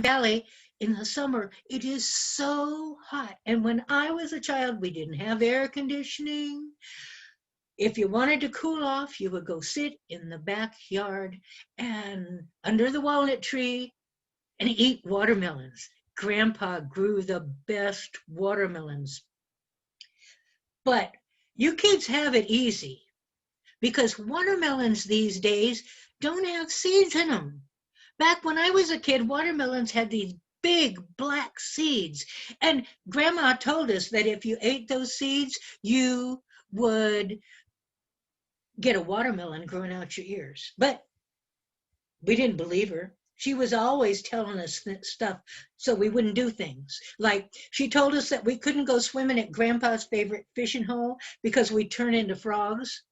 Valley in the summer, it is so hot. And when I was a child, we didn't have air conditioning. If you wanted to cool off, you would go sit in the backyard and under the walnut tree and eat watermelons. Grandpa grew the best watermelons. But you kids have it easy because watermelons these days don't have seeds in them. Back when I was a kid, watermelons had these big black seeds. And Grandma told us that if you ate those seeds, you would get a watermelon growing out your ears. But we didn't believe her. She was always telling us stuff so we wouldn't do things. Like she told us that we couldn't go swimming at Grandpa's favorite fishing hole because we'd turn into frogs.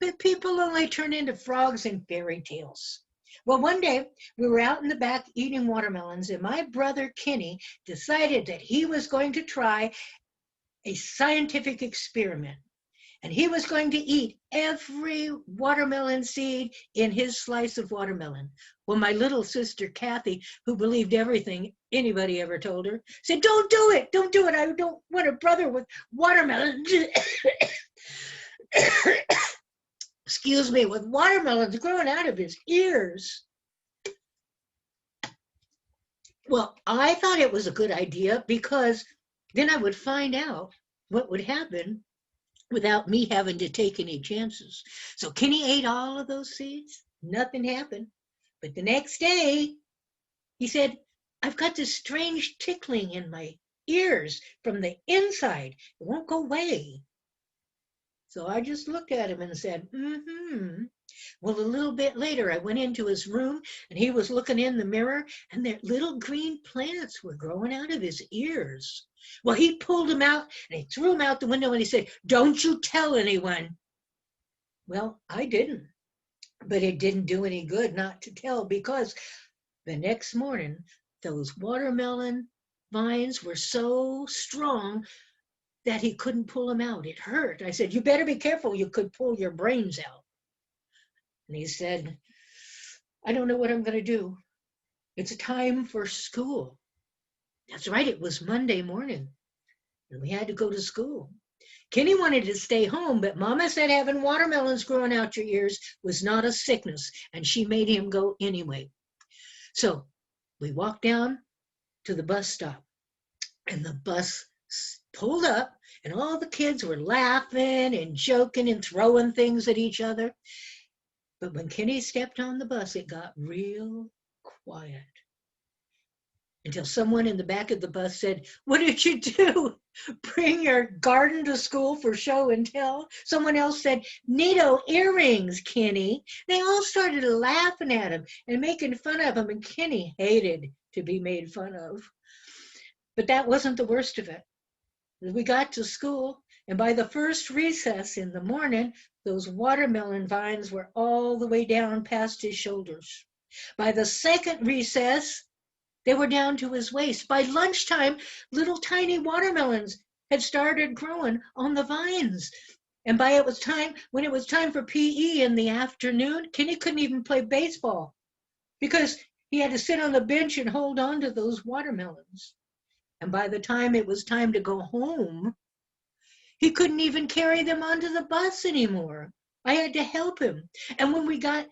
But people only turn into frogs in fairy tales. Well, one day we were out in the back eating watermelons, and my brother Kenny decided that he was going to try a scientific experiment. And he was going to eat every watermelon seed in his slice of watermelon. Well, my little sister Kathy, who believed everything anybody ever told her, said, "Don't do it, don't do it. I don't want a brother with watermelon." Excuse me, with watermelons growing out of his ears. Well, I thought it was a good idea because then I would find out what would happen without me having to take any chances. So Kenny ate all of those seeds. Nothing happened. But the next day, he said, "I've got this strange tickling in my ears from the inside. It won't go away." So I just looked at him and said, "Mm-hmm." Well, a little bit later, I went into his room and he was looking in the mirror and their little green plants were growing out of his ears. Well, he pulled them out and he threw them out the window and he said, "Don't you tell anyone." Well, I didn't, but it didn't do any good not to tell because the next morning, those watermelon vines were so strong that he couldn't pull them out. It hurt. I said, "You better be careful. You could pull your brains out." And he said, "I don't know what I'm going to do. It's time for school." That's right. It was Monday morning and we had to go to school. Kenny wanted to stay home, but Mama said having watermelons growing out your ears was not a sickness, and she made him go anyway. So we walked down to the bus stop, and the bus pulled up, and all the kids were laughing and joking and throwing things at each other. But when Kenny stepped on the bus, it got real quiet until someone in the back of the bus said, "What did you do? Bring your garden to school for show and tell?" Someone else said, "Neato earrings, Kenny." They all started laughing at him and making fun of him, and Kenny hated to be made fun of. But that wasn't the worst of it. We got to school, and by the first recess in the morning, those watermelon vines were all the way down past his shoulders. By the second recess, they were down to his waist. By lunchtime, little tiny watermelons had started growing on the vines. And when it was time for PE in the afternoon, Kenny couldn't even play baseball because he had to sit on the bench and hold on to those watermelons. And by the time it was time to go home, he couldn't even carry them onto the bus anymore. I had to help him. And when we got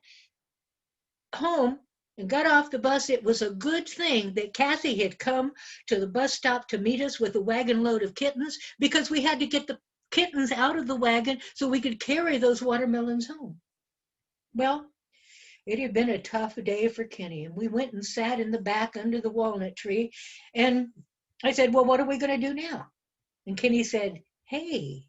home and got off the bus, it was a good thing that Kathy had come to the bus stop to meet us with a wagon load of kittens because we had to get the kittens out of the wagon so we could carry those watermelons home. Well, it had been a tough day for Kenny, and we went and sat in the back under the walnut tree. And I said, "Well, what are we going to do now?" And Kenny said, "Hey,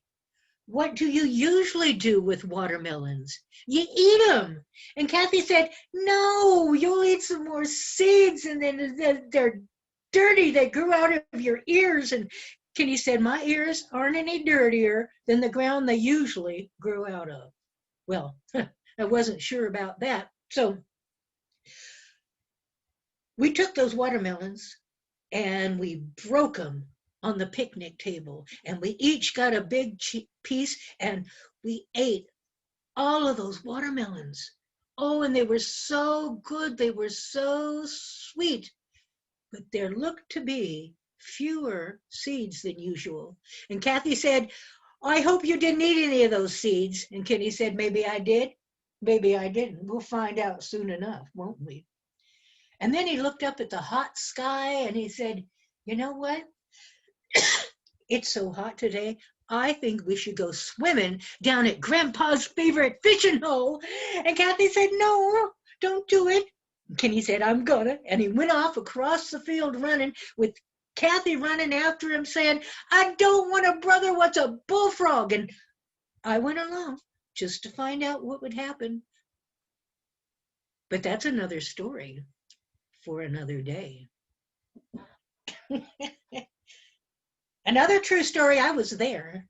what do you usually do with watermelons? You eat them." And Kathy said, "No, you'll eat some more seeds and then they're dirty. They grew out of your ears." And Kenny said, "My ears aren't any dirtier than the ground they usually grow out of." Well, I wasn't sure about that. So we took those watermelons and we broke them on the picnic table, and we each got a big piece and we ate all of those watermelons. Oh, and they were so good. They were so sweet. but there looked to be fewer seeds than usual. And Kathy said, I hope you didn't eat any of those seeds. And Kenny said, maybe I did, maybe I didn't. We'll find out soon enough, won't we? And then he looked up at the hot sky and he said, you know what? It's so hot today. I think we should go swimming down at Grandpa's favorite fishing hole. And Kathy said, no, don't do it. And Kenny said, I'm gonna. And he went off across the field running with Kathy running after him saying, I don't want a brother what's a bullfrog. And I went along just to find out what would happen. But that's another story for another day. Another true story, I was there.